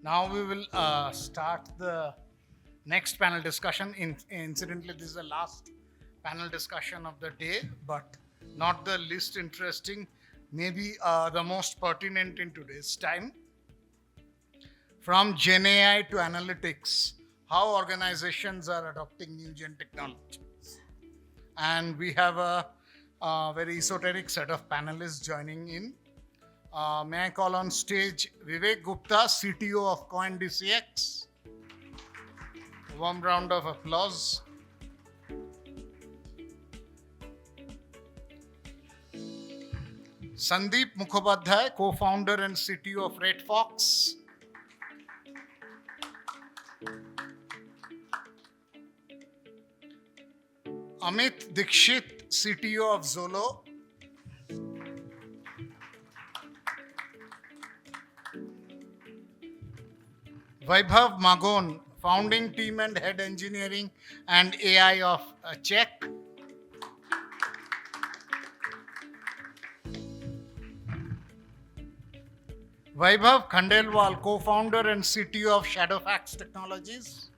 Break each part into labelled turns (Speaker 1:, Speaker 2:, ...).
Speaker 1: Now we will start the next panel discussion. Incidentally, this is the last panel discussion of the day, but not the least interesting, maybe the most pertinent in today's time. From Gen AI to analytics, how organizations are adopting new gen technologies. And we have a very esoteric set of panelists joining in. May I call on stage Vivek Gupta, CTO of CoinDCX. Warm round of applause. Sandeep Mukhopadhyay, co-founder and CTO of FreightFox. Amit Dixit, CTO of Zolo. Vaibhav Magon, founding team and head engineering and AI of CheQ. Vaibhav Khandelwal, co-founder and CTO of Shadowfax Technologies.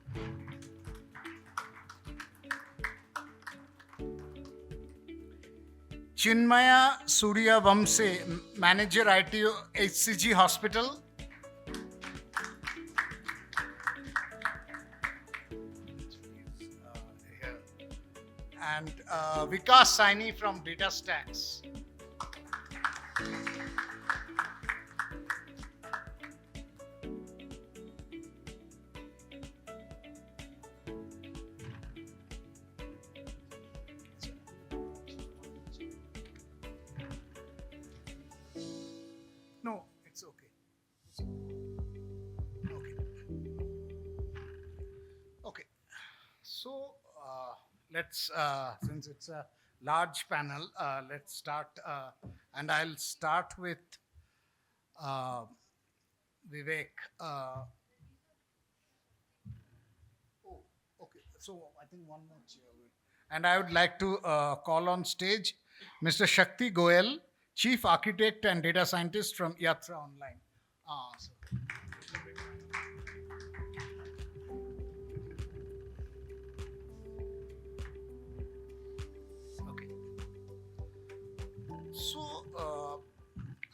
Speaker 1: Chinmaya Suryavamse, manager IT HCG Hospital. And Vikas Saini from DataStax. No, it's okay. Okay. Okay. So let's, since it's a large panel, let's start. And I'll start with Vivek. Oh, okay. So I think one more chair. And I would like to call on stage Mr. Shakti Goel, Chief Architect and Data Scientist from Yatra Online. Okay. So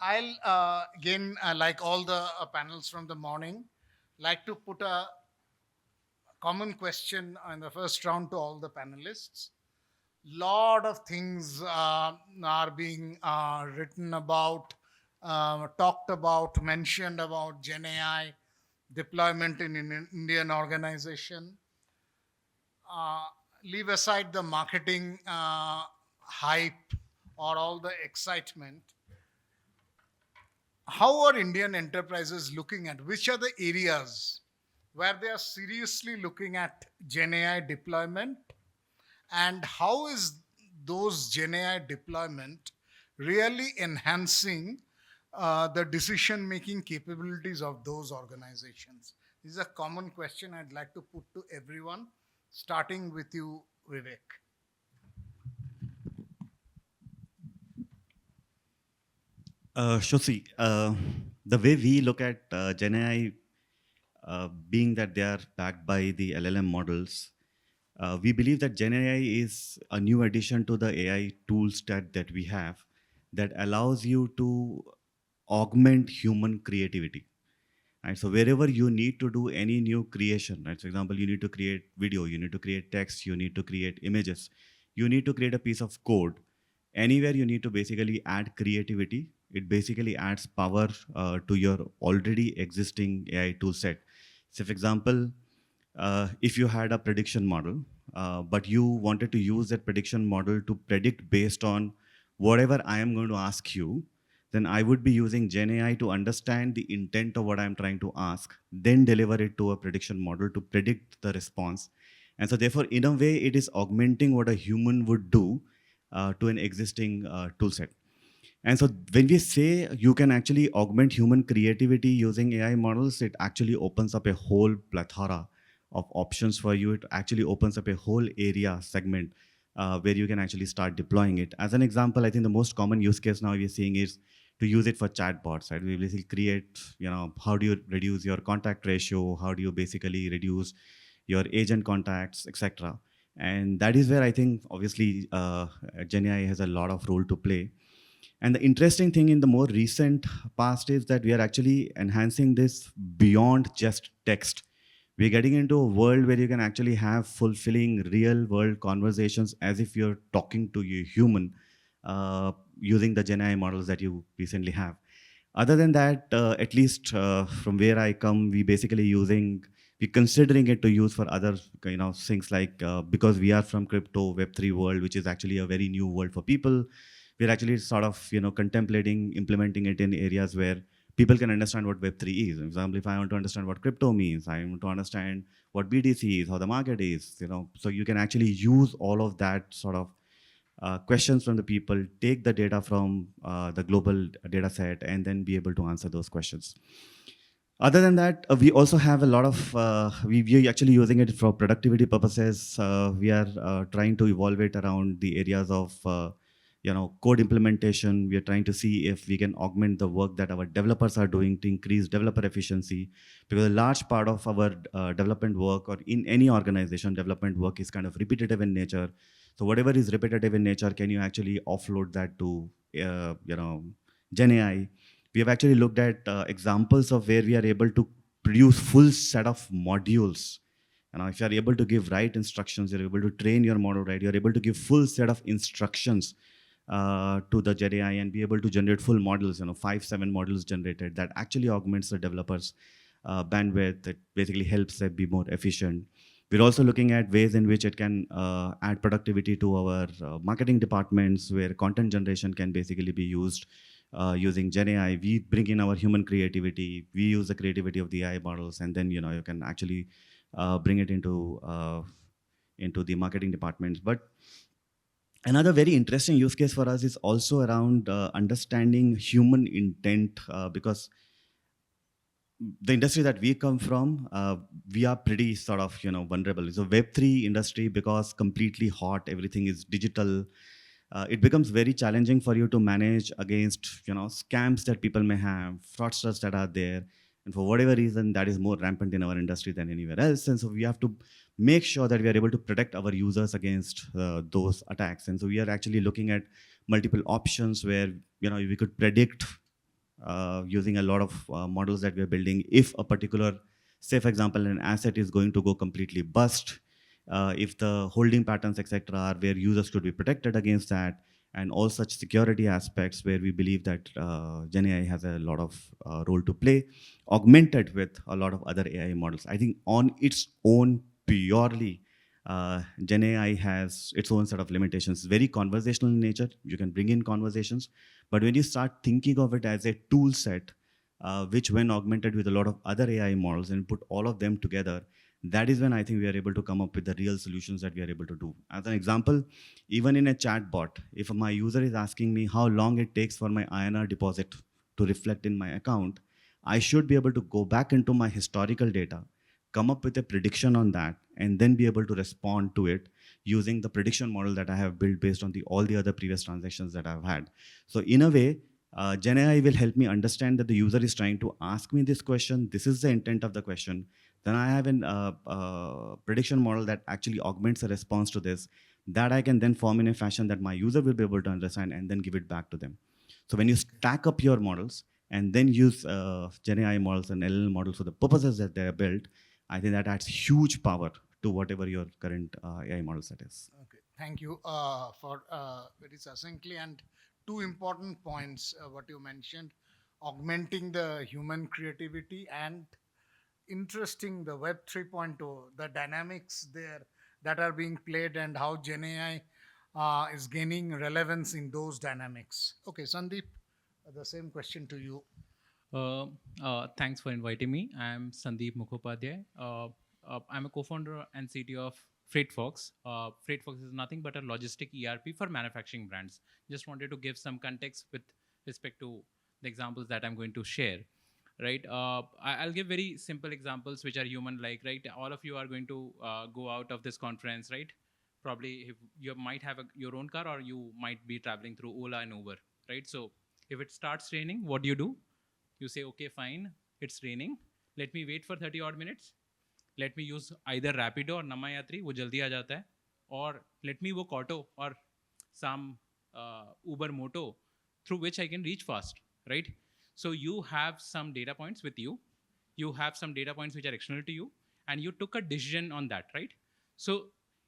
Speaker 1: I'll again, like all the panels from the morning, like to put a common question in the first round to all the panelists. Lot of things are being written about, talked about, mentioned about Gen AI deployment in an Indian organization. Leave aside the marketing hype or all the excitement. How are Indian enterprises looking at which are the areas where they are seriously looking at Gen AI deployment, and how is those Gen AI deployment really enhancing the decision-making capabilities of those organizations? This is a common question I'd like to put to everyone, starting with you, Vivek.
Speaker 2: Shruti, the way we look at Gen AI, being that they are backed by the LLM models, we believe that Gen AI is a new addition to the AI tools that we have that allows you to augment human creativity. Right? So wherever you need to do any new creation, right? For example, you need to create video, you need to create text, you need to create images, you need to create a piece of code. Anywhere you need to basically add creativity, it basically adds power to your already existing AI tool set. So for example, if you had a prediction model, but you wanted to use that prediction model to predict based on whatever I am going to ask you, then I would be using Gen AI to understand the intent of what I'm trying to ask, then deliver it to a prediction model to predict the response. And so therefore, in a way, it is augmenting what a human would do to an existing tool set. And so when we say you can actually augment human creativity using AI models, it actually opens up a whole plethora of options for you. It actually opens up a whole area segment where you can actually start deploying it. As an example, I think the most common use case now we're seeing is to use it for chatbots, right? We basically create, how do you reduce your contact ratio? How do you basically reduce your agent contacts, etc. And that is where I think, obviously, GenAI has a lot of role to play. And the interesting thing in the more recent past is that we are actually enhancing this beyond just text. We're getting into a world where you can actually have fulfilling real world conversations as if you're talking to a human, using the Gen AI models that you recently have. Other than that, at least from where I come, we're considering it to use for other things, like because we are from crypto Web3 world, which is actually a very new world for people. We're actually sort of contemplating implementing it in areas where people can understand what Web3 is. For example, if I want to understand what crypto means, I want to understand what BTC is, how the market is, so you can actually use all of that sort of questions from the people, take the data from the global data set, and then be able to answer those questions. Other than that, we also have a lot of, we're actually using it for productivity purposes. We are trying to evolve it around the areas of, code implementation. We are trying to see if we can augment the work that our developers are doing to increase developer efficiency. Because a large part of our development work, or in any organization, development work is kind of repetitive in nature. So whatever is repetitive in nature, can you actually offload that to, Gen AI? We have actually looked at examples of where we are able to produce full set of modules. If you are able to give right instructions, you're able to train your model right, you're able to give full set of instructions to the Gen AI and be able to generate full models, 5, 7 models generated, that actually augments the developers' bandwidth. That basically helps them be more efficient. We're also looking at ways in which it can add productivity to our marketing departments, where content generation can basically be used using Gen AI. We bring in our human creativity. We use the creativity of the AI models, and then you can actually bring it into the marketing departments. But another very interesting use case for us is also around understanding human intent, because the industry that we come from, we are pretty sort of vulnerable. So Web3 industry, because completely hot, everything is digital. It becomes very challenging for you to manage against scams that people may have, fraudsters that are there, and for whatever reason that is more rampant in our industry than anywhere else. And so we have to make sure that we are able to protect our users against those attacks. And so we are actually looking at multiple options where we could predict, using a lot of models that we are building, if a particular, say for example, an asset is going to go completely bust, if the holding patterns, etc., are where users could be protected against that, and all such security aspects where we believe that Gen AI has a lot of role to play, augmented with a lot of other AI models. I think on its own, purely, Gen AI has its own set of limitations. Very conversational in nature. You can bring in conversations, but when you start thinking of it as a tool set, which when augmented with a lot of other AI models and put all of them together, that is when I think we are able to come up with the real solutions that we are able to do. As an example, even in a chatbot, if my user is asking me how long it takes for my INR deposit to reflect in my account, I should be able to go back into my historical data, come up with a prediction on that, and then be able to respond to it using the prediction model that I have built based on all the other previous transactions that I've had. So in a way, Gen AI will help me understand that the user is trying to ask me this question. This is the intent of the question. Then I have a prediction model that actually augments a response to this, that I can then form in a fashion that my user will be able to understand and then give it back to them. So when you stack up your models and then use Gen AI models and LLM models for the purposes that they are built, I think that adds huge power to whatever your current AI model set is.
Speaker 1: Okay, thank you for very succinctly, and two important points what you mentioned: augmenting the human creativity and interesting the Web 3.0, the dynamics there that are being played, and how Gen AI is gaining relevance in those dynamics. Okay, Sandeep, the same question to you.
Speaker 3: Uh, Thanks for inviting me. I'm Sandeep Mukhopadhyay. I'm a co-founder and CTO of FreightFox. FreightFox is nothing but a logistic ERP for manufacturing brands. Just wanted to give some context with respect to the examples that I'm going to share. Right, I'll give very simple examples which are human-like. Right, all of you are going to go out of this conference. Right, probably if you might have your own car, or you might be traveling through Ola and Uber. Right, so If it starts raining, what do? You say, okay, fine, it's raining. Let me wait for 30 odd minutes. Let me use either Rapido or Namayatri, वो जल्दी आ जाता है. Or let me book auto or some Uber Moto through which I can reach fast, right? So you have some data points with you. You have some data points which are external to you, and you took a decision on that, right? So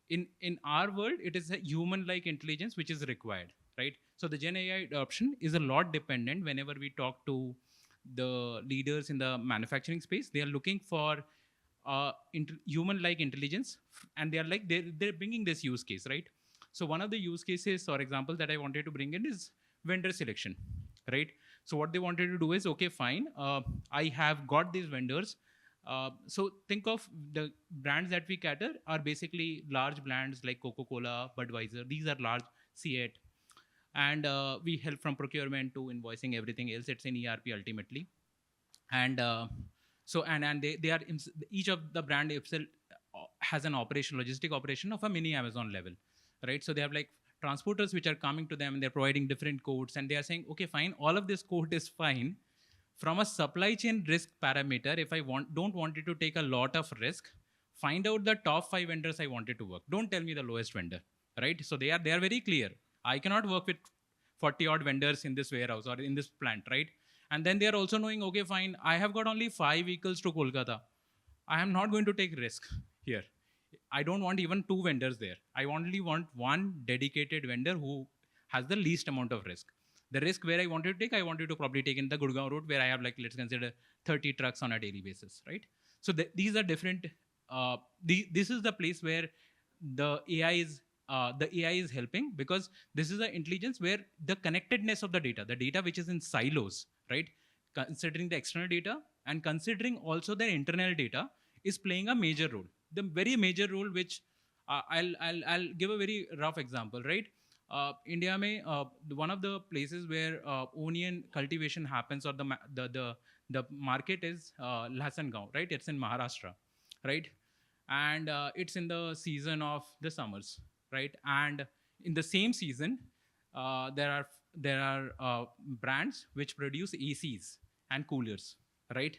Speaker 3: in our world, it is a human-like intelligence which is required, right? So the Gen AI adoption is a lot dependent. Whenever we talk to the leaders in the manufacturing space, they are looking for human-like intelligence, and they are like they're bringing this use case, right? So one of the use cases or examples that I wanted to bring in is vendor selection, right? So what they wanted to do is, okay, fine, I have got these vendors. So think of the brands that we cater are basically large brands like Coca-Cola, Budweiser. These are large, C8. And we help from procurement to invoicing, everything else. It's in ERP ultimately. And so they are each of the brand itself has an logistic operation of a mini Amazon level, right? So they have like transporters which are coming to them and they're providing different codes, and they are saying, okay, fine, all of this code is fine. From a supply chain risk parameter, if I don't want it to take a lot of risk, find out the top 5 vendors I wanted to work. Don't tell me the lowest vendor, right? So they are very clear. I cannot work with 40 odd vendors in this warehouse or in this plant, right? And then they are also knowing, okay, fine, I have got only 5 vehicles to Kolkata. I am not going to take risk here. I don't want even 2 vendors there. I only want one dedicated vendor who has the least amount of risk. The risk where I wanted to take, I wanted to probably take in the Gurgaon route where I have, like, let's consider 30 trucks on a daily basis, right? So these are different. This is the place where the AI is helping, because this is the intelligence where the connectedness of the data which is in silos, right? Considering the external data and considering also the internal data is playing a major role. The very major role which I'll give a very rough example, right? India mein, one of the places where onion cultivation happens, or the market is Lasan Gaon, right? It's in Maharashtra, right? And it's in the season of the summers, right? And in the same season, there are brands which produce ACs and coolers, right?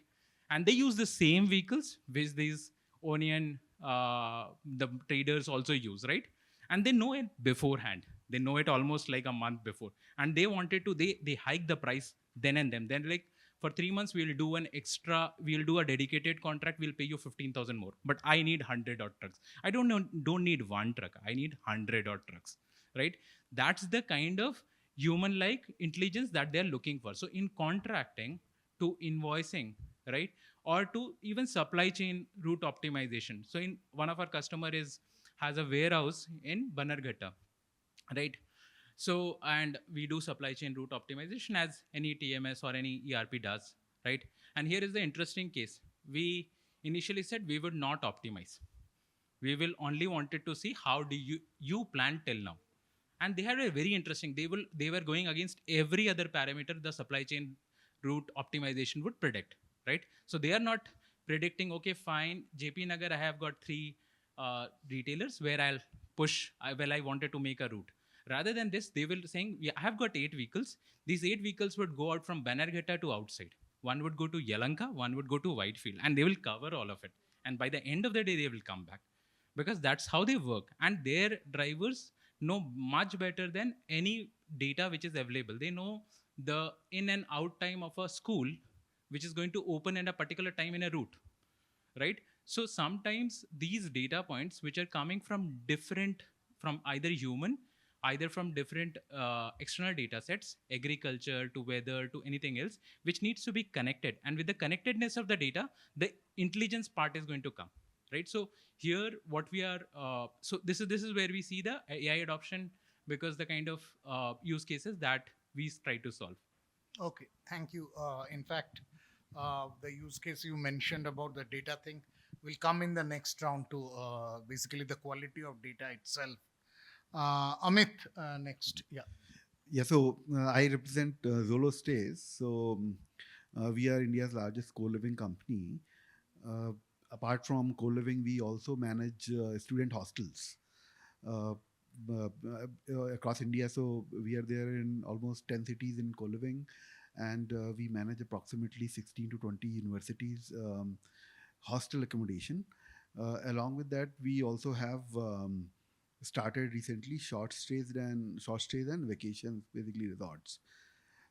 Speaker 3: And they use the same vehicles which these onion the traders also use, right? And they know it beforehand. They know it almost like a month before, and they wanted to they hike the price then and then like, for 3 months we'll do a dedicated contract, we'll pay you 15,000 more, but I need 100 odd trucks. I don't need one truck, I need 100 odd trucks, right? That's the kind of human like intelligence that they're looking for. So in contracting to invoicing, right, or to even supply chain route optimization. So in one of our customer has a warehouse in Bannerghatta, right? So, and we do supply chain route optimization as any TMS or any ERP does, right? And here is the interesting case. We initially said we would not optimize. We will only wanted to see how do you plan till now. And they had a very interesting, they were going against every other parameter the supply chain route optimization would predict, right? So they are not predicting, okay, fine, JP Nagar, I have got 3 retailers where I'll push, I wanted to make a route. Rather than this, they will saying, yeah, I have got 8 vehicles. These 8 vehicles would go out from Bannerghatta to outside. One would go to Yelahanka, one would go to Whitefield, and they will cover all of it. And by the end of the day, they will come back, because that's how they work. And their drivers know much better than any data which is available. They know the in and out time of a school which is going to open at a particular time in a route, right? So sometimes these data points which are coming from either human, either from different external data sets, agriculture to weather to anything else, which needs to be connected. And with the connectedness of the data, the intelligence part is going to come, right? So here what we are, so this is where we see the AI adoption, because the kind of use cases that we try to solve.
Speaker 1: Okay, thank you. In fact, the use case you mentioned about the data thing will come in the next round to basically the quality of data itself. Amit, next. Yeah.
Speaker 4: Yeah, so I represent Zolo Stays. So we are India's largest co-living company. Apart from co-living, we also manage student hostels. across India. So we are there in almost 10 cities in co-living, and we manage approximately 16 to 20 universities, hostel accommodation. Along with that, we also have started recently short stays and vacations, basically resorts.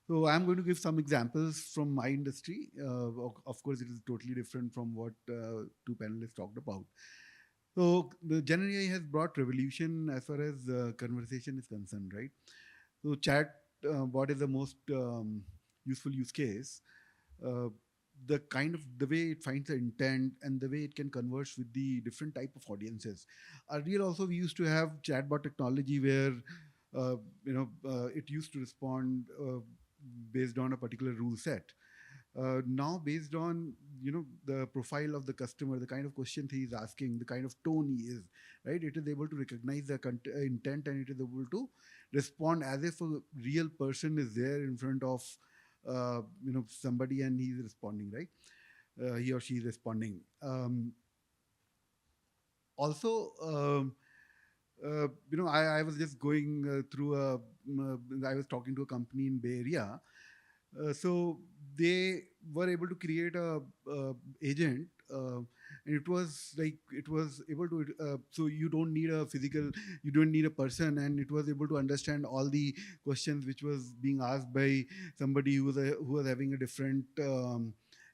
Speaker 4: So I'm going to give some examples from my industry. Of course, it is totally different from what two panelists talked about. So the GenAI has brought revolution as far as conversation is concerned, right? So chat bot is the most useful use case. Uh, the way it finds the intent and the way it can converse with the different type of audiences. Earlier also we used to have chatbot technology where it used to respond based on a particular rule set. Now based on the profile of the customer, the kind of questions he is asking, the kind of tone he is, right, it is able to recognize the intent, and it is able to respond as if a real person is there in front of somebody, and he is responding, right, he or she is responding. Also I was just going through I was talking to a company in Bay Area. So they were able to create a agent, and it was able to so you don't need a physical, you don't need a person, and it was able to understand all the questions which was being asked by somebody who was having a different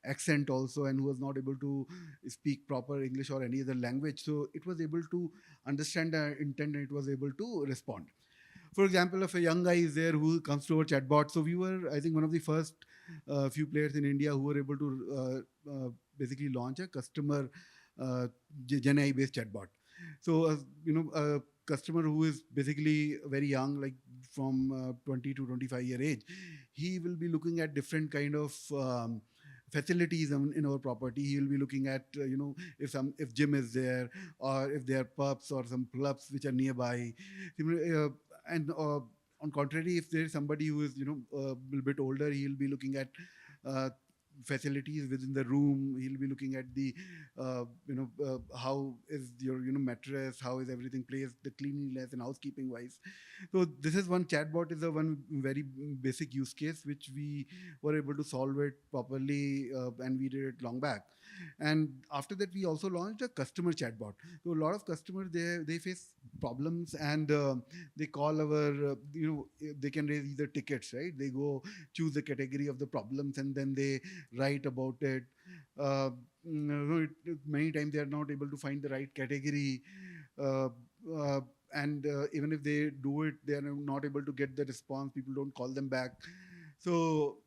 Speaker 4: accent also, and who was not able to speak proper English or any other language. So it was able to understand the intent, and it was able to respond. For example, if a young guy is there who comes to our chatbot, so we were, I think, one of the first few players in India who were able to basically launch a customer Gen AI based chatbot. So, a customer who is basically very young, like from 20 to 25-year age, he will be looking at different kind of facilities in our property. He will be looking at if gym is there, or if there are pubs or some clubs which are nearby. And on contrary, if there is somebody who is a little bit older, he'll be looking at facilities within the room. He'll be looking at the how is your mattress, how is everything placed, the cleanliness and housekeeping wise. So this is one chatbot, is a one very basic use case which we were able to solve it properly, and we did it long back. And after that, we also launched a customer chatbot. So a lot of customers, they face problems, and they call our they can raise either tickets, right? They go choose the category of the problems, and then they write about it. Many times they are not able to find the right category, uh, and even if they do it, they are not able to get the response. People don't call them back. So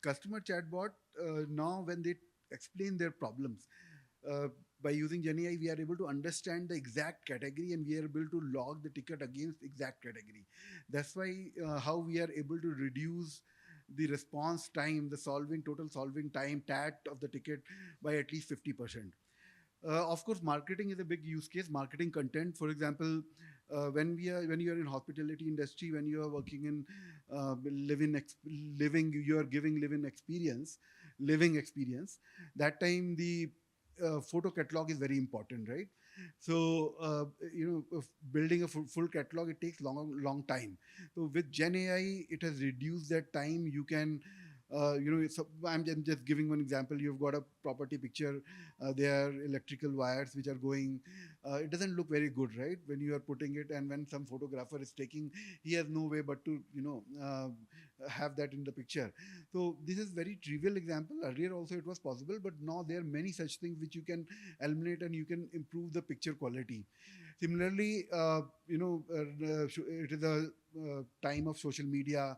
Speaker 4: customer chatbot, now when they explain their problems, by using GenAI, we are able to understand the exact category, and we are able to log the ticket against exact category. That's why how we are able to reduce the response time, the total solving time, TAT of the ticket by at least 50%. Of course, marketing is a big use case. Marketing content, for example, when you are in hospitality industry, when you are working in you are giving living experience. That time the photo catalog is very important, right? So building a full catalog, it takes long time. So with Gen AI, it has reduced that time. You can I'm just giving one example. You've got a property picture. There are electrical wires which are going. It doesn't look very good, right, when you are putting it, and when some photographer is taking, he has no way but to have that in the picture. So this is very trivial example. Earlier also it was possible, but now there are many such things which you can eliminate, and you can improve the picture quality. Similarly, it is a time of social media.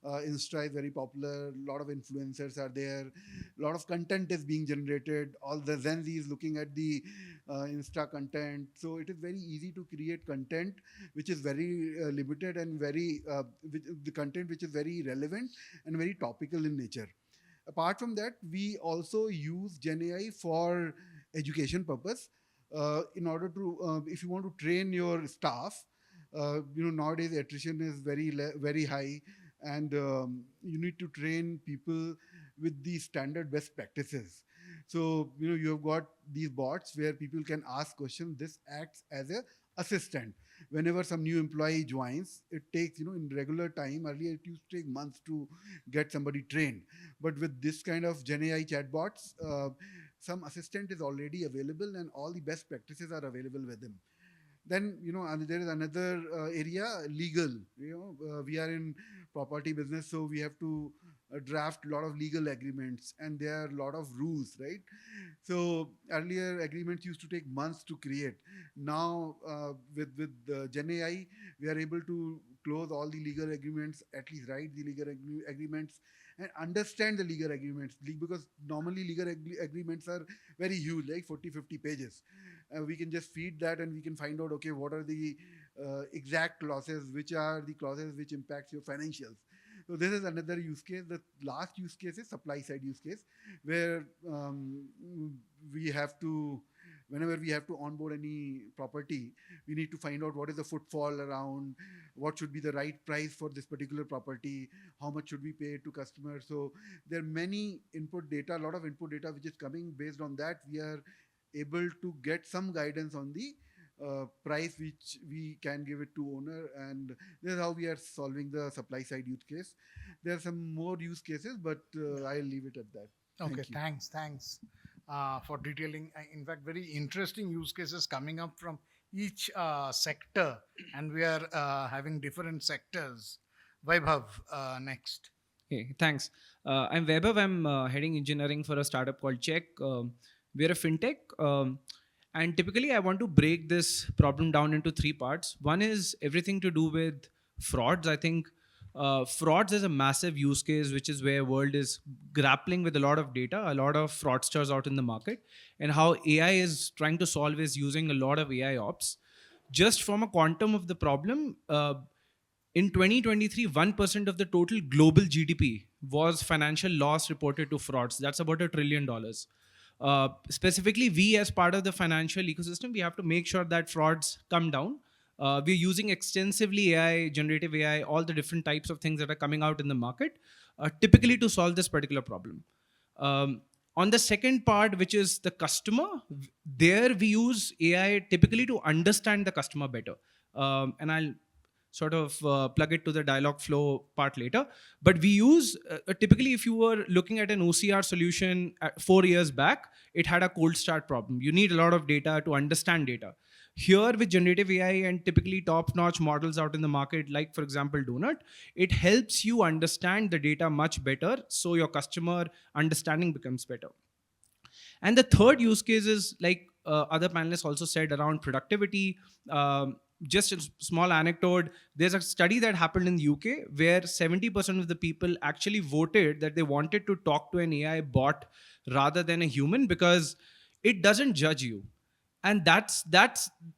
Speaker 4: Insta is very popular. A lot of influencers are there. A lot of content is being generated. All the Gen Z is looking at the Insta content. So it is very easy to create content which is very limited, and the content which is very relevant and very topical in nature. Apart from that, we also use Gen AI for education purpose. In order to, if you want to train your staff, nowadays attrition is very high, and you need to train people with the standard best practices. So you have got these bots where people can ask questions. This acts as a assistant. Whenever some new employee joins, it takes, in regular time, earlier it used to take months to get somebody trained. But with this kind of Gen AI chatbots, some assistant is already available and all the best practices are available with him. Then, and there is another area, legal. We are in property business, so we have to draft a lot of legal agreements, and there are a lot of rules, right? So earlier agreements used to take months to create. Now with Gen AI, we are able to close all the legal agreements, at least write the legal agreements, and understand the legal agreements, because normally legal agreements are very huge, like 40-50 pages. We can just feed that and we can find out, okay, what are the exact clauses, which are the clauses which impacts your financials. So this is another use case. The last use case is supply side use case, where we have to, whenever we have to onboard any property, we need to find out what is the footfall around, what should be the right price for this particular property, how much should we pay to customers. So there are many input data, a lot of input data which is coming. Based on that, we are able to get some guidance on the price which we can give it to owner, and this is how we are solving the supply side use case. There are some more use cases, but I'll leave it at that.
Speaker 1: Okay, thanks for detailing. In fact, very interesting use cases coming up from each sector, and we are having different sectors. Vaibhav, next.
Speaker 5: Hey, thanks. I'm Vaibhav. I'm heading engineering for a startup called CheQ. We're a fintech. And typically, I want to break this problem down into three parts. One is everything to do with frauds. I think frauds is a massive use case, which is where world is grappling with a lot of data, a lot of fraudsters out in the market, and how AI is trying to solve is using a lot of AI ops. Just from a quantum of the problem, in 2023, 1% of the total global GDP was financial loss reported to frauds. That's about $1 trillion. Specifically, we as part of the financial ecosystem, we have to make sure that frauds come down. We're using extensively AI, generative AI, all the different types of things that are coming out in the market, typically to solve this particular problem. On the second part, which is the customer, there we use AI typically to understand the customer better. And I'll sort of plug it to the dialog flow part later. But we use, typically if you were looking at an OCR solution 4 years back, it had a cold start problem. You need a lot of data to understand data. Here with generative AI and typically top-notch models out in the market, like for example, Donut, it helps you understand the data much better, so your customer understanding becomes better. And the third use case is, like other panelists also said, around productivity. Just a small anecdote, there's a study that happened in the UK where 70% of the people actually voted that they wanted to talk to an AI bot rather than a human because it doesn't judge you. And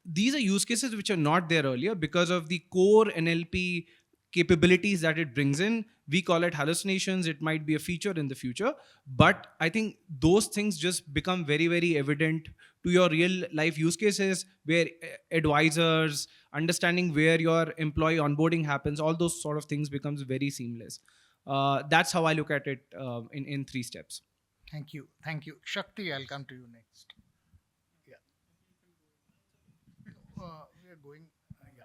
Speaker 5: these are use cases which are not there earlier because of the core NLP capabilities that it brings in. We call it hallucinations. It might be a feature in the future, but I think those things just become very, very evident to your real life use cases, where advisors, understanding where your employee onboarding happens, all those sort of things becomes very seamless. That's how I look at it in 3 steps.
Speaker 1: Thank you. Shakti, I'll come to you next. Yeah. We are going. Yeah.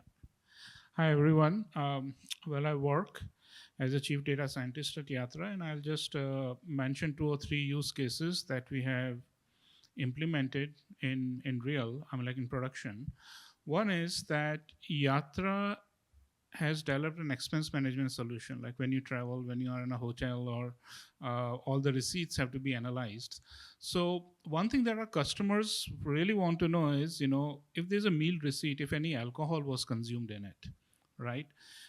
Speaker 6: Hi, everyone. I work as a chief data scientist at Yatra, and I'll just mention 2 or 3 use cases that we have implemented in production. One is that Yatra has developed an expense management solution. Like when you travel, when you are in a hotel, or all the receipts have to be analyzed. So one thing that our customers really want to know is, if there's a meal receipt, if any alcohol was consumed in it, right?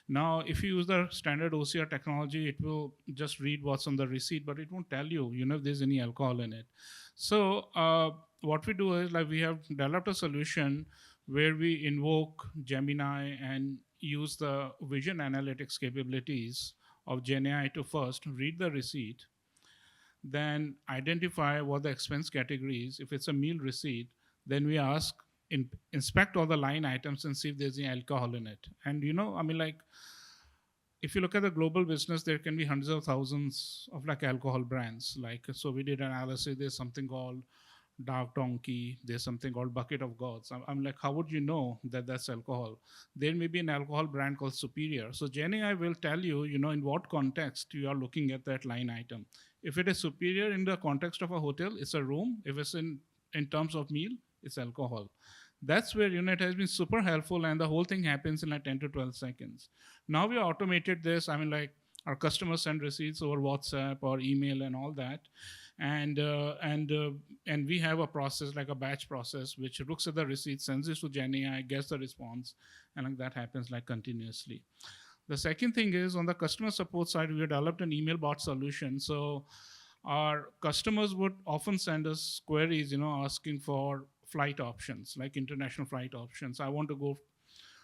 Speaker 6: Now, if you use the standard OCR technology, it will just read what's on the receipt, but it won't tell you, if there's any alcohol in it. So what we do is, like, we have developed a solution where we invoke Gemini and use the vision analytics capabilities of GenAI to first read the receipt, then identify what the expense category is. If it's a meal receipt, then we ask, inspect all the line items and see if there's any alcohol in it. And if you look at the global business, there can be hundreds of thousands of alcohol brands. So we did an analysis. There's something called dark donkey, there's something called bucket of gods. I'm like, how would you know that that's alcohol? There may be an alcohol brand called Superior. So GenAI will tell you, in what context you are looking at that line item. If it is superior in the context of a hotel, it's a room. If it's in terms of meal, it's alcohol. That's where it has been super helpful, and the whole thing happens in like 10 to 12 seconds. Now we automated this. I mean, like, our customers send receipts over WhatsApp or email and all that, and we have a process, like a batch process, which looks at the receipt, sends it to GenAI, gets the response, and like that happens like continuously. The second thing is, on the customer support side, we have developed an email bot solution. So our customers would often send us queries, asking for flight options, like international flight options. I want to go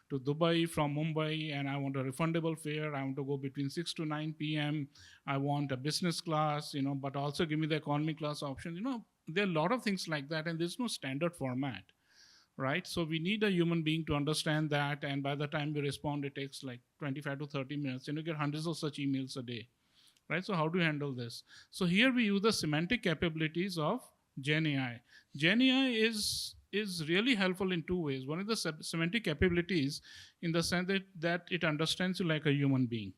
Speaker 6: to Dubai from Mumbai, and I want a refundable fare. I want to go between 6 to 9 p.m. I want a business class, but also give me the economy class option. There are a lot of things like that, and there's no standard format, right? So we need a human being to understand that, and by the time we respond, it takes like 25 to 30 minutes, and you get hundreds of such emails a day, right? So how do you handle this? So here we use the semantic capabilities of GenAI. GenAI is really helpful in two ways. One is the semantic capabilities, in the sense that it understands you like a human being,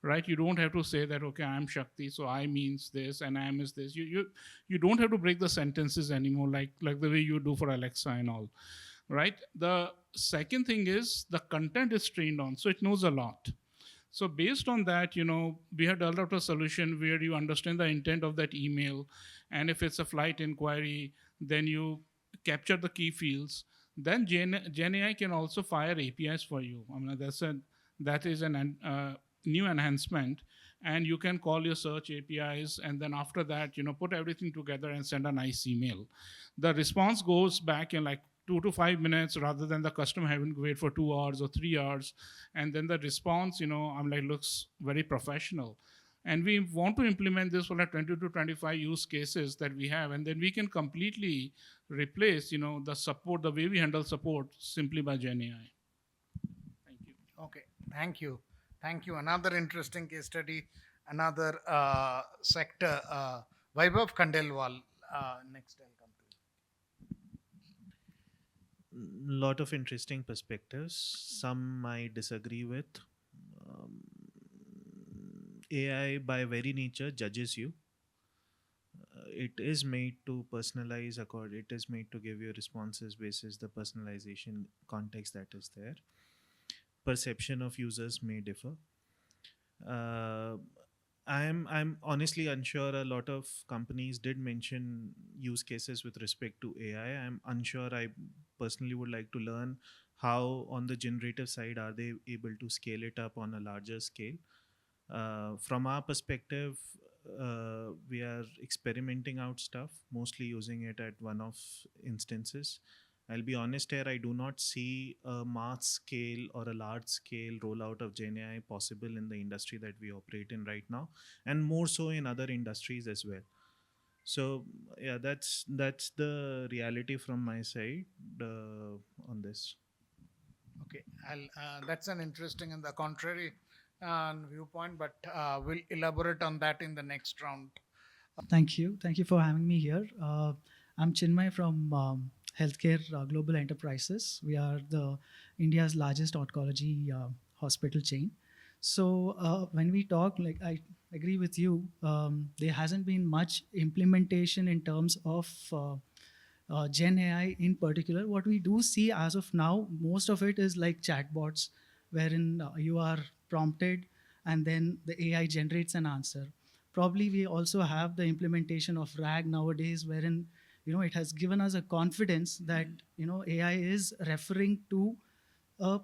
Speaker 6: right? You don't have to say that, okay, I'm Shakti, so I means this and I am is this. You don't have to break the sentences anymore, like the way you do for Alexa and all, right? The second thing is the content is trained on, so it knows a lot. So based on that, we have developed a solution where you understand the intent of that email, and if it's a flight inquiry, then you capture the key fields. Then GenAI can also fire APIs for you. I mean, that is a new enhancement, and you can call your search APIs, and then after that, put everything together and send a nice email. The response goes back in like 2 to 5 minutes, rather than the customer having to wait for 2 hours or 3 hours. And then the response, looks very professional. And we want to implement this for like 20 to 25 use cases that we have. And then we can completely replace, the support, the way we handle support, simply by GenAI. Thank you.
Speaker 1: Okay, thank you. Thank you. Another interesting case study, another sector. Vaibhav Khandelwal, next I'll come to you.
Speaker 7: Lot of interesting perspectives. Some I disagree with. AI by very nature judges you. It is made to personalize it is made to give you responses basis the personalization context that is there. Perception of users may differ. I'm honestly unsure. A lot of companies did mention use cases with respect to AI. I'm unsure. I personally would like to learn how on the generative side are they able to scale it up on a larger scale. From our perspective, we are experimenting out stuff, mostly using it at one-off instances. I'll be honest here, I do not see a mass scale or a large scale rollout of GenAI possible in the industry that we operate in right now, and more so in other industries as well. So yeah, that's the reality from my side on this.
Speaker 1: Okay, that's an interesting and the contrary viewpoint, but we'll elaborate on that in the next round.
Speaker 8: Thank you. Thank you for having me here. I'm Chinmaya from Healthcare Global Enterprises. We are the India's largest oncology hospital chain. So when we talk, like I agree with you, there hasn't been much implementation in terms of Gen AI in particular. What we do see as of now, most of it is like chatbots, wherein you are prompted and then the AI generates an answer. Probably we also have the implementation of RAG nowadays, wherein it has given us a confidence that AI is referring to a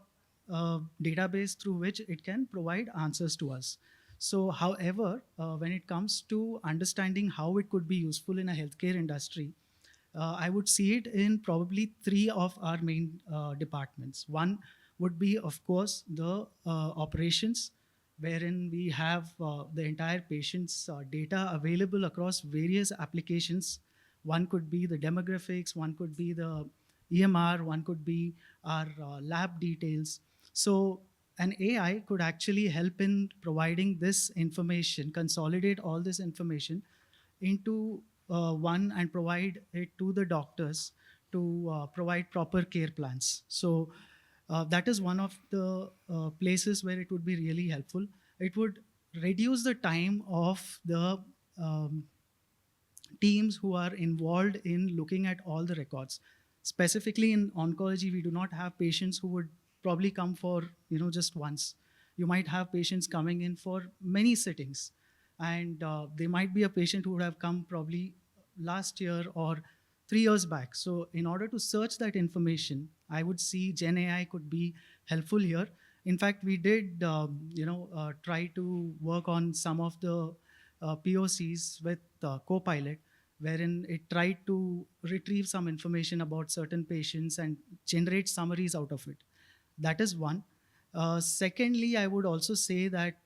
Speaker 8: database through which it can provide answers to us. So, however, when it comes to understanding how it could be useful in a healthcare industry, I would see it in probably 3 of our main departments. One would be, of course, the operations, wherein we have the entire patient's data available across various applications. One could be the demographics, one could be the EMR, one could be our lab details. So an AI could actually help in providing this information, consolidate all this information into one and provide it to the doctors to provide proper care plans. So that is one of the places where it would be really helpful. It would reduce the time of the teams who are involved in looking at all the records. Specifically in oncology, we do not have patients who would probably come for just once. You might have patients coming in for many sittings, and there might be a patient who would have come probably last year or 3 years back. So in order to search that information, I would see Gen AI could be helpful here. In fact, we did try to work on some of the POCs with Copilot, wherein it tried to retrieve some information about certain patients and generate summaries out of it. That is one. Secondly, I would also say that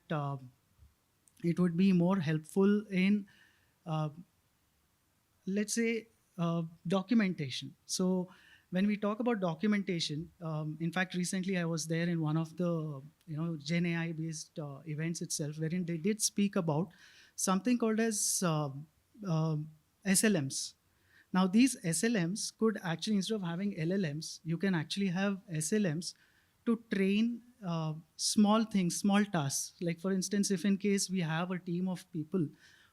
Speaker 8: it would be more helpful in, let's say, documentation. So when we talk about documentation, in fact, recently I was there in one of the Gen AI based events itself, wherein they did speak about something called as SLMs. Now these SLMs could actually, instead of having LLMs, you can actually have SLMs to train small things, small tasks. Like for instance, if in case we have a team of people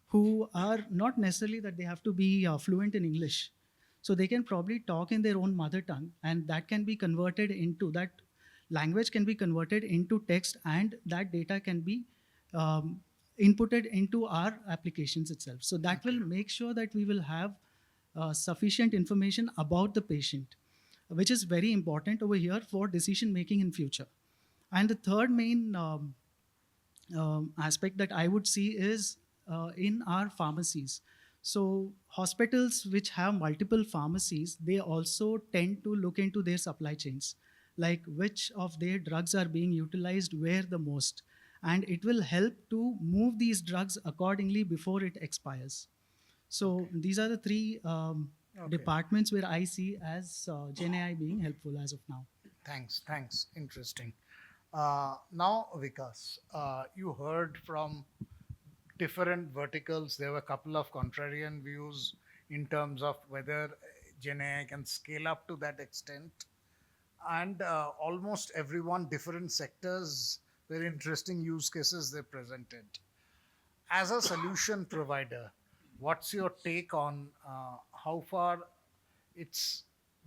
Speaker 8: who are not necessarily that they have to be fluent in English, so they can probably talk in their own mother tongue, and that can be converted into, that language can be converted into text, and that data can be inputted into our applications itself. So that will make sure that we will have sufficient information about the patient, which is very important over here for decision making in future. And the third main aspect that I would see is in our pharmacies. So hospitals which have multiple pharmacies, they also tend to look into their supply chains, like which of their drugs are being utilized where the most. And it will help to move these drugs accordingly before it expires. So these are the three departments where I see as Gen AI being helpful as of now.
Speaker 1: Thanks. Interesting. Now, Vikas, you heard from different verticals. There were a couple of contrarian views in terms of whether Gen AI can scale up to that extent. And almost everyone, different sectors, very interesting use cases they presented. As a solution provider, what's your take on how far it's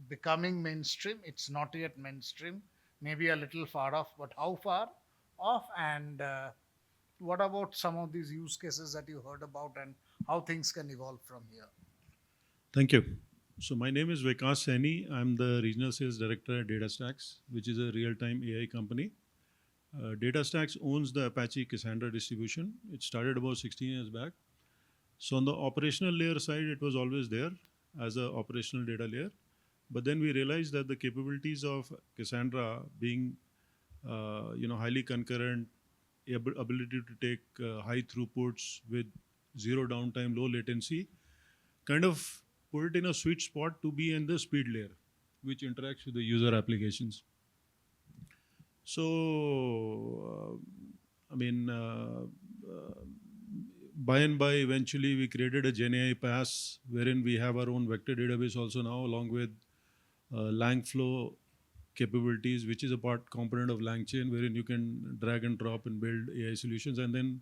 Speaker 1: becoming mainstream? It's not yet mainstream, maybe a little far off, but how far off? And what about some of these use cases that you heard about and how things can evolve from here?
Speaker 9: Thank you. So my name is Vikas Saini. I'm the Regional Sales Director at DataStax, which is a real-time AI company. DataStax owns the Apache Cassandra distribution. It started about 16 years back. So on the operational layer side, it was always there as an operational data layer. But then we realized that the capabilities of Cassandra being highly concurrent, ability to take high throughputs with zero downtime, low latency, kind of put it in a sweet spot to be in the speed layer, which interacts with the user applications. So, by and by, eventually we created a Gen AI pass wherein we have our own vector database also now, along with LangFlow capabilities, which is a component of LangChain, wherein you can drag and drop and build AI solutions. And then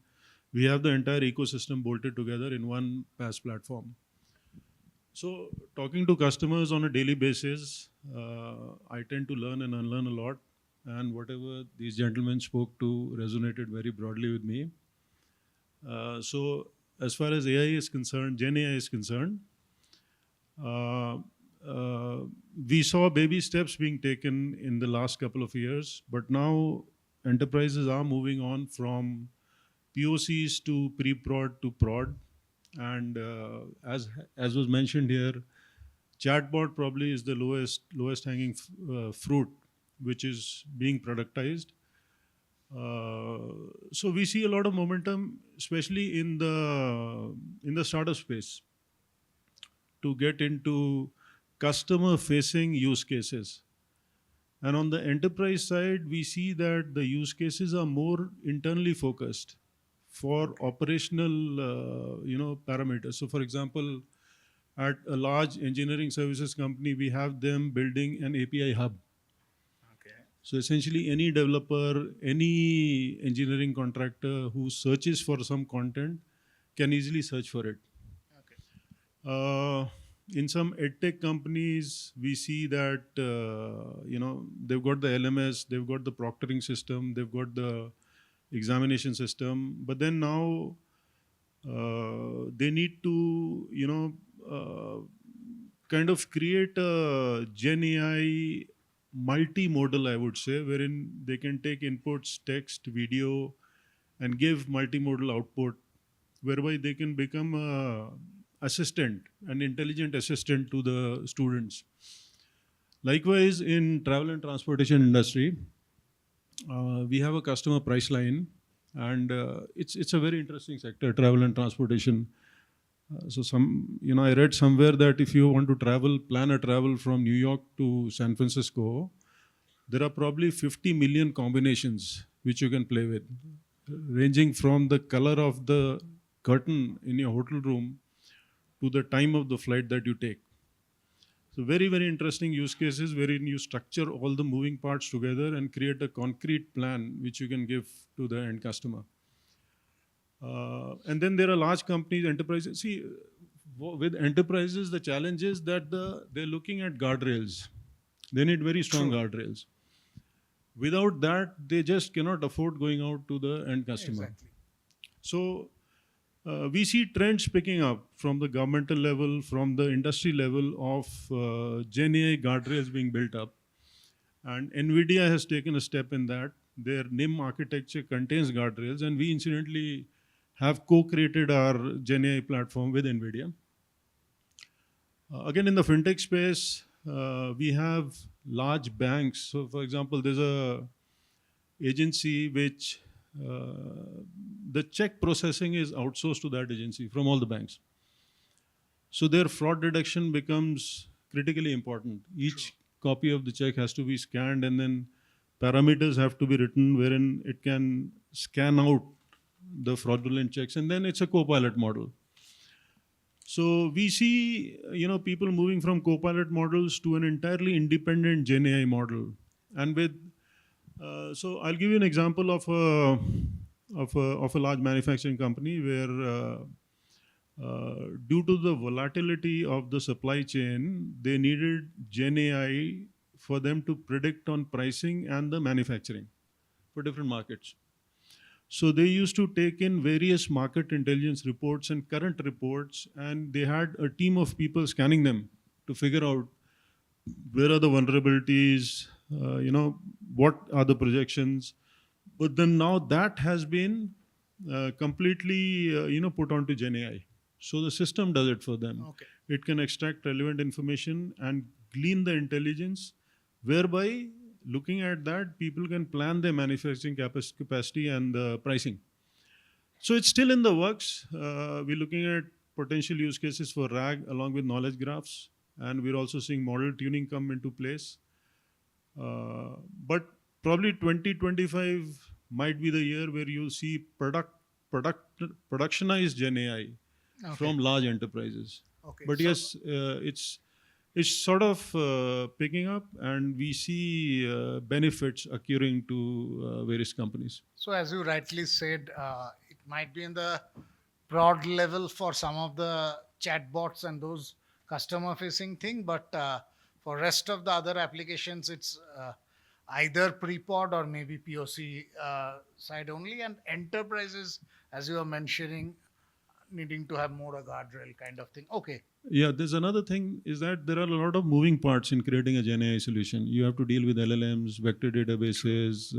Speaker 9: we have the entire ecosystem bolted together in one PaaS platform. So talking to customers on a daily basis, I tend to learn and unlearn a lot. And whatever these gentlemen spoke to resonated very broadly with me. So as far as AI is concerned, Gen AI is concerned, we saw baby steps being taken in the last couple of years, but now enterprises are moving on from POCs to pre-prod to prod. And as was mentioned here, chatbot probably is the lowest hanging fruit, which is being productized. So we see a lot of momentum, especially in the startup space, to get into customer-facing use cases. And on the enterprise side, we see that the use cases are more internally focused for operational parameters. So for example, At a large engineering services company, we have them building an API hub.
Speaker 1: Okay.
Speaker 9: So essentially, any developer, any engineering contractor who searches for some content can easily search for it.
Speaker 1: Okay.
Speaker 9: In some edtech companies, we see that they've got the LMS, they've got the proctoring system, they've got the examination system, but then now they need to kind of create a Gen AI multimodal, I would say, wherein they can take inputs, text, video, and give multimodal output, whereby they can become a assistant, an intelligent assistant to the students. Likewise, in travel and transportation industry, we have a customer price line, and it's a very interesting sector, travel and transportation. I read somewhere that if you want to plan a travel from New York to San Francisco, there are probably 50 million combinations which you can play with, ranging from the color of the curtain in your hotel room to the time of the flight that you take. So very, very interesting use cases wherein you structure all the moving parts together and create a concrete plan which you can give to the end customer. And then there are large companies, enterprises. See, with enterprises, the challenge is that they're looking at guardrails. They need very strong guardrails. Without that, they just cannot afford going out to the end customer.
Speaker 1: Exactly.
Speaker 9: So we see trends picking up from the governmental level, from the industry level of Gen AI guardrails being built up. And NVIDIA has taken a step in that. Their NIM architecture contains guardrails, and we incidentally have co-created our Gen AI platform with NVIDIA. Again, in the fintech space, we have large banks. So, for example, there's a agency which the check processing is outsourced to that agency from all the banks. So their fraud detection becomes critically important. Each copy of the check has to be scanned, and then parameters have to be written wherein it can scan out the fraudulent checks, and then it's a co-pilot model. So we see people moving from co-pilot models to an entirely independent Gen AI model. And with so I'll give you an example of a large manufacturing company where due to the volatility of the supply chain, they needed Gen AI for them to predict on pricing and the manufacturing for different markets. So they used to take in various market intelligence reports and current reports, and they had a team of people scanning them to figure out where are the vulnerabilities, what are the projections. But then now that has been completely, put onto Gen AI. So the system does it for them.
Speaker 1: Okay.
Speaker 9: It can extract relevant information and glean the intelligence, whereby looking at that, people can plan their manufacturing capacity and the pricing. So it's still in the works. We're looking at potential use cases for RAG along with knowledge graphs, and we're also seeing model tuning come into place. But probably 2025 might be the year where you'll see productionized Gen AI from large enterprises.
Speaker 1: Okay.
Speaker 9: But yes, it's sort of picking up, and we see benefits occurring to various companies.
Speaker 1: So as you rightly said, it might be in the broad level for some of the chatbots and those customer-facing thing, but for rest of the other applications, it's either pre-pod or maybe POC side only, and enterprises, as you were mentioning, needing to have more a guardrail kind of thing. Okay.
Speaker 9: Yeah, there's another thing is that there are a lot of moving parts in creating a Gen AI solution. You have to deal with LLMs, vector databases,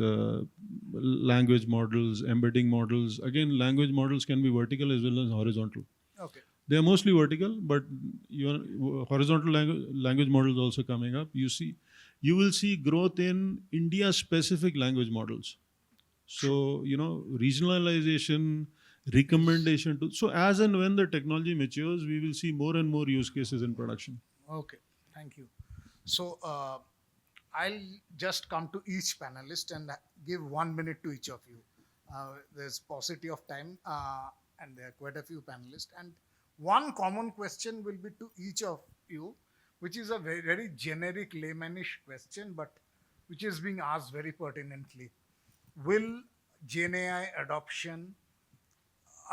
Speaker 9: language models, embedding models. Again, language models can be vertical as well as horizontal.
Speaker 1: Okay.
Speaker 9: They are mostly vertical, but horizontal language models also coming up. You will see growth in India-specific language models. So, regionalization, recommendation to. So as and when the technology matures, we will see more and more use cases in production.
Speaker 1: Okay, thank you. So I'll just come to each panelist and give 1 minute to each of you. There's paucity of time and there are quite a few panelists. And One common question will be to each of you, which is a very, very generic laymanish question, but which is being asked very pertinently. Will GenAI adoption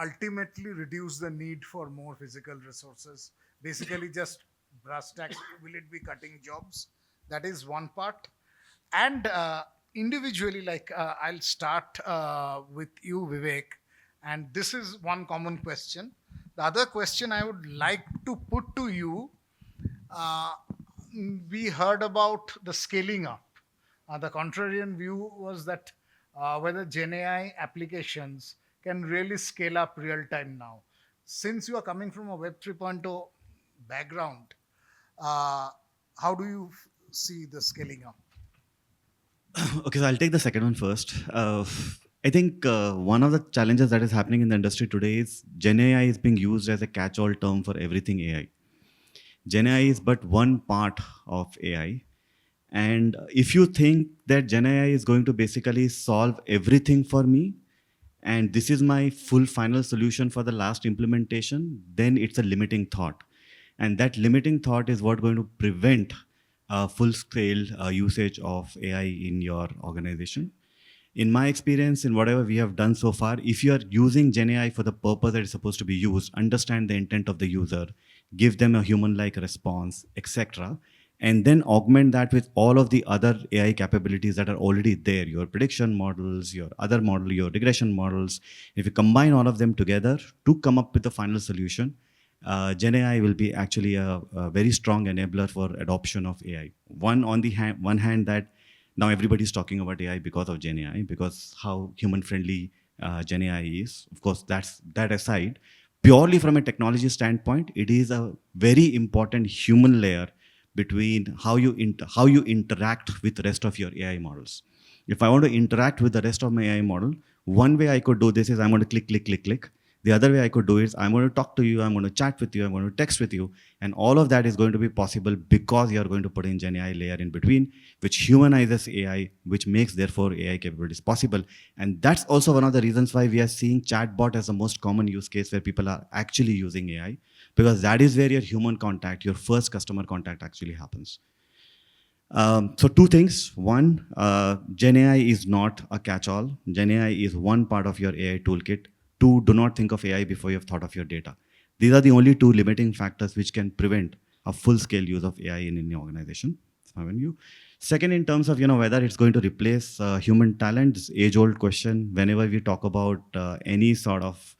Speaker 1: ultimately reduce the need for more physical resources? Basically, just brass tacks, will it be cutting jobs? That is one part. And individually, I'll start with you, Vivek. And this is one common question. The other question I would like to put to you, uh, we heard about the scaling up. The contrarian view was that whether GenAI applications can really scale up real time now. Since you are coming from a Web 3.0 background, uh, how do you see the scaling up?
Speaker 2: Okay, so I'll take the second one first. I think one of the challenges that is happening in the industry today is Gen AI is being used as a catch-all term for everything AI. Gen AI is but one part of AI. And if you think that Gen AI is going to basically solve everything for me, and this is my full final solution for the last implementation, then it's a limiting thought. And that limiting thought is what going to prevent full-scale usage of AI in your organization. In my experience, in whatever we have done so far, if you are using Gen AI for the purpose that it's supposed to be used, understand the intent of the user, give them a human-like response, etc., and then augment that with all of the other AI capabilities that are already there, your prediction models, your other model, your regression models. If you combine all of them together to come up with the final solution, Gen AI will be actually a very strong enabler for adoption of AI. One hand that now everybody's talking about AI because of Gen AI, because how human-friendly Gen AI is. Of course, that's that aside. Purely from a technology standpoint, it is a very important human layer between how you interact with the rest of your AI models. If I want to interact with the rest of my AI model, one way I could do this is I'm going to click, click, click, click. The other way I could do is I'm going to talk to you, I'm going to chat with you, I'm going to text with you, and all of that is going to be possible because you're going to put in Gen AI layer in between, which humanizes AI, which makes therefore AI capabilities possible. And that's also one of the reasons why we are seeing chatbot as the most common use case where people are actually using AI, because that is where your human contact, your first customer contact actually happens. So two things. One, Gen AI is not a catch-all. Gen AI is one part of your AI toolkit. Two, do not think of AI before you have thought of your data. These are the only two limiting factors which can prevent a full-scale use of AI in any organization. Second, in terms of whether it's going to replace human talent, this age-old question. Whenever we talk about any sort of